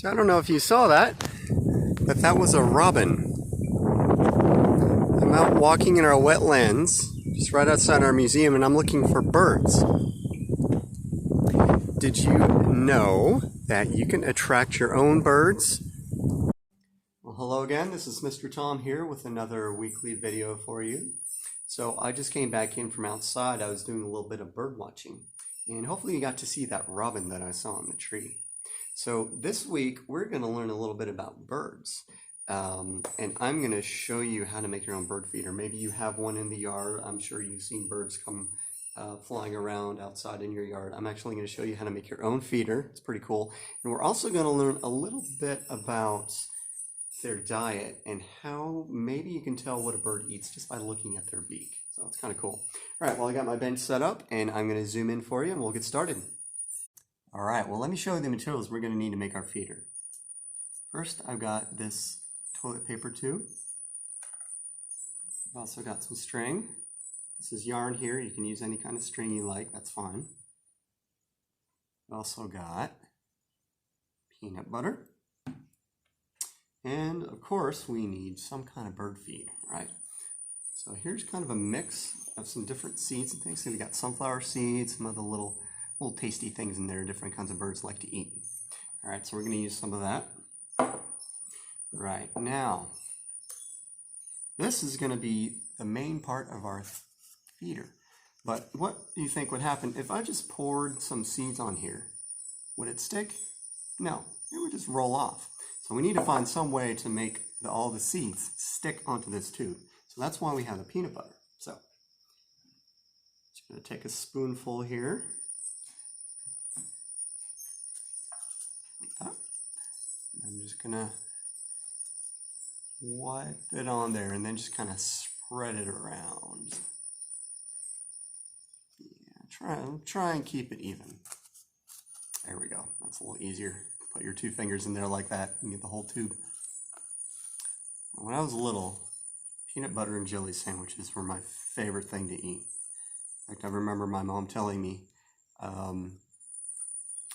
So I don't know if you saw that, but that was a robin. I'm out walking in our wetlands, just right outside our museum, and I'm looking for birds. Did you know that you can attract your own birds? Well, hello again. This is Mr. Tom here with another weekly video for you. So I just came back in from outside. I was doing a little bit of bird watching, and hopefully you got to see that robin that I saw in the tree. So this week we're going to learn a little bit about birds, and I'm going to show you how to make your own bird feeder. Maybe you have one in the yard. I'm sure you've seen birds come flying around outside in your yard. I'm actually going to show you how to make your own feeder. It's pretty cool. And we're also going to learn a little bit about their diet and how maybe you can tell what a bird eats just by looking at their beak. So it's kind of cool. All right, well, I got my bench set up and I'm going to zoom in for you and we'll get started. All right, well, let me show you the materials we're going to need to make our feeder. First, I've got this toilet paper tube. I've also got some string. This is yarn here. You can use any kind of string you like, that's fine. I've also got peanut butter. And of course, we need some kind of bird feed, right? So here's kind of a mix of some different seeds and things. So we got sunflower seeds, some other little tasty things in there, different kinds of birds like to eat. All right, so we're going to use some of that. Right, now, this is going to be the main part of our feeder. But what do you think would happen if I just poured some seeds on here? Would it stick? No, it would just roll off. So we need to find some way to make all the seeds stick onto this tube. So that's why we have the peanut butter. So, just going to take a spoonful here. I'm just going to wipe it on there and then just kind of spread it around. Yeah, try and keep it even. There we go. That's a little easier. Put your 2 fingers in there like that and get the whole tube. When I was little, peanut butter and jelly sandwiches were my favorite thing to eat. In fact, I remember my mom telling me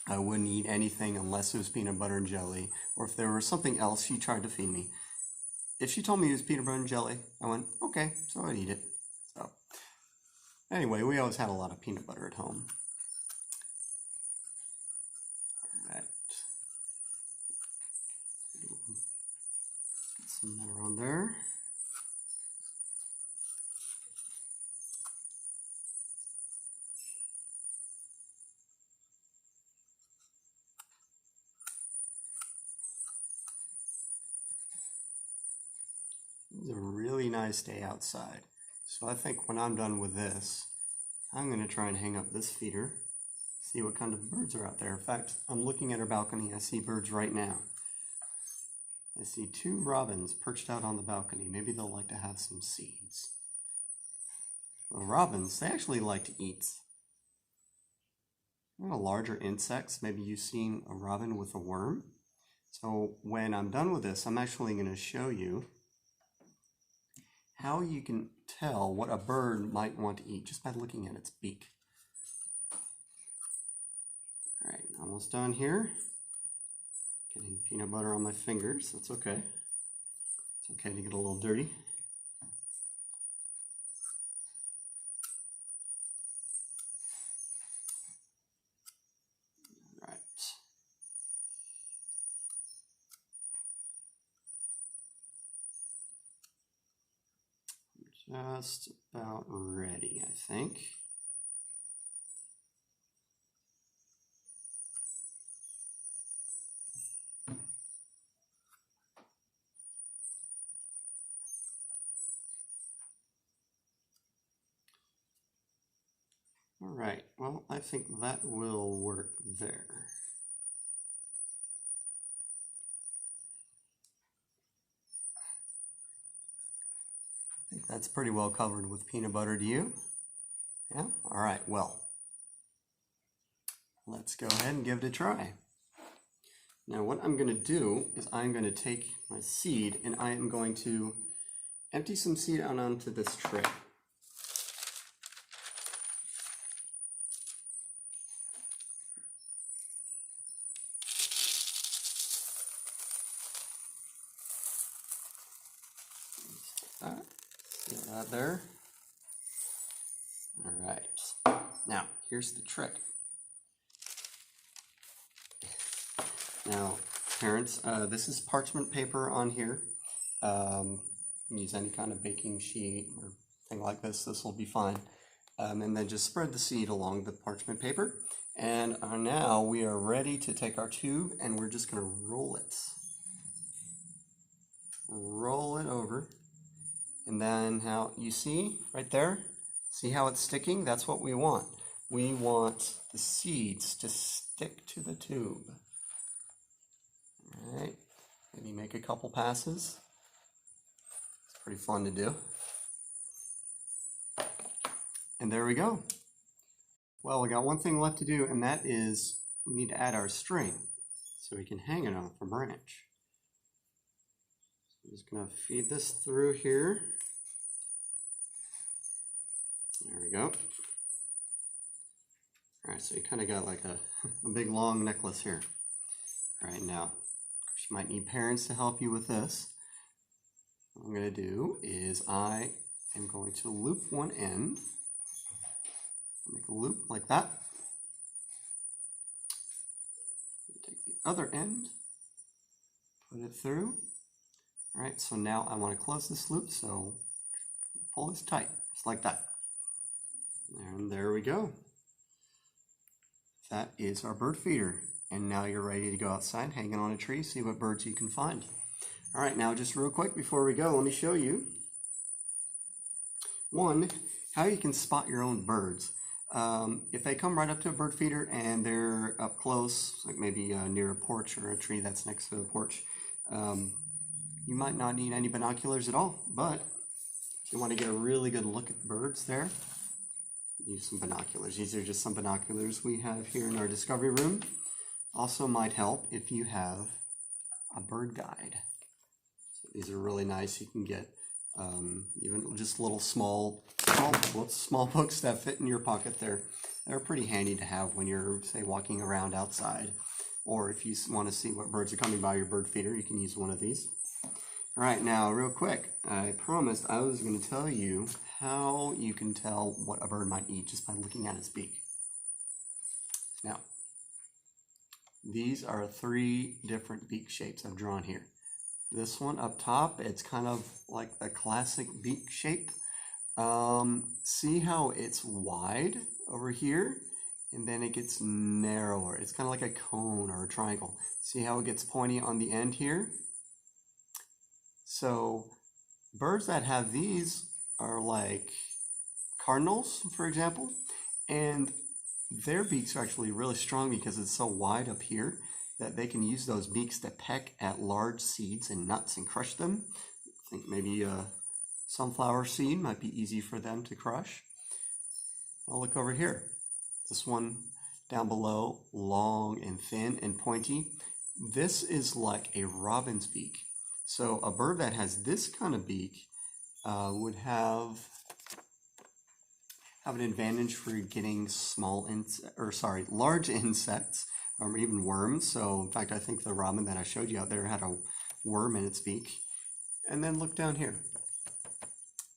I wouldn't eat anything unless it was peanut butter and jelly, or if there was something else she tried to feed me. If she told me it was peanut butter and jelly, I went, okay, so I'd eat it. So anyway, we always had a lot of peanut butter at home. All right. Get some butter on there. It's a really nice day outside. So I think when I'm done with this, I'm going to try and hang up this feeder, see what kind of birds are out there. In fact, I'm looking at our balcony. I see birds right now. I see 2 robins perched out on the balcony. Maybe they'll like to have some seeds. Well, robins, they actually like to eat larger insects. Maybe you've seen a robin with a worm. So when I'm done with this, I'm actually going to show you how you can tell what a bird might want to eat just by looking at its beak. All right, almost done here. Getting peanut butter on my fingers, that's okay. It's okay to get a little dirty. All right. Just about ready, I think. All right, well, I think that will work there. I think that's pretty well covered with peanut butter. Do you? Yeah? All right, well, let's go ahead and give it a try. Now what I'm going to do is I'm going to take my seed and I am going to empty some seed out onto this tray. that there. All right. Now, here's the trick. Now, parents, this is parchment paper on here. You can use any kind of baking sheet or thing like this. This will be fine. And then just spread the seed along the parchment paper. And now we are ready to take our tube and we're just going to roll it. Roll it over. And then how you see right there, see how it's sticking? That's what we want. We want the seeds to stick to the tube. All right, maybe make a couple passes. It's pretty fun to do. And there we go. Well, we got one thing left to do, and that is we need to add our string so we can hang it off a branch. So I'm just going to feed this through here. There we go. All right, so you kind of got like a big long necklace here. All right, now you might need parents to help you with this. What I'm going to do is I am going to loop one end. Make a loop like that. Take the other end, put it through. All right, so now I want to close this loop, so pull this tight, just like that. And there we go. That is our bird feeder. And now you're ready to go outside, hang it on a tree, see what birds you can find. All right, now just real quick before we go, let me show you one, how you can spot your own birds. If they come right up to a bird feeder and they're up close, like maybe near a porch or a tree that's next to the porch, you might not need any binoculars at all, but if you want to get a really good look at the birds there, use some binoculars. These are just some binoculars we have here in our discovery room. Also might help if you have a bird guide. So these are really nice. You can get even just little small books that fit in your pocket there. They're pretty handy to have when you're, say, walking around outside. Or if you want to see what birds are coming by your bird feeder, you can use one of these. All right, now real quick, I promised I was going to tell you how you can tell what a bird might eat just by looking at its beak. Now, these are 3 different beak shapes I've drawn here. This one up top, it's kind of like the classic beak shape. See how it's wide over here, and then it gets narrower. It's kind of like a cone or a triangle. See how it gets pointy on the end here? So birds that have these are like cardinals, for example, and their beaks are actually really strong because it's so wide up here that they can use those beaks to peck at large seeds and nuts and crush them. I think maybe a sunflower seed might be easy for them to crush. I'll look over here. This one down below, long and thin and pointy. This is like a robin's beak. So a bird that has this kind of beak would have an advantage for getting large insects or even worms. So in fact, I think the robin that I showed you out there had a worm in its beak. And then look down here,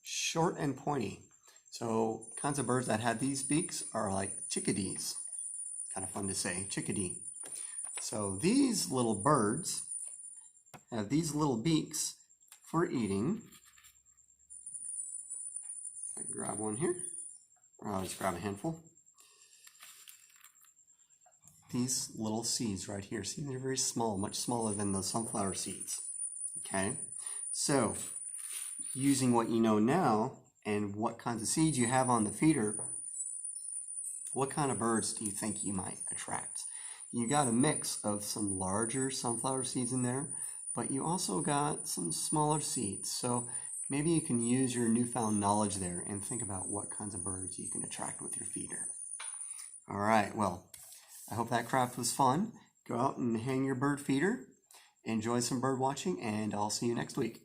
short and pointy. So kinds of birds that have these beaks are like chickadees. Kind of fun to say, chickadee. So these little birds have these little beaks for eating. I can grab one here. I'll just grab a handful. These little seeds right here. See, they're very small, much smaller than the sunflower seeds. Okay, so using what you know now and what kinds of seeds you have on the feeder, what kind of birds do you think you might attract? You got a mix of some larger sunflower seeds in there, but you also got some smaller seeds. So maybe you can use your newfound knowledge there and think about what kinds of birds you can attract with your feeder. All right, well, I hope that craft was fun. Go out and hang your bird feeder, enjoy some bird watching, and I'll see you next week.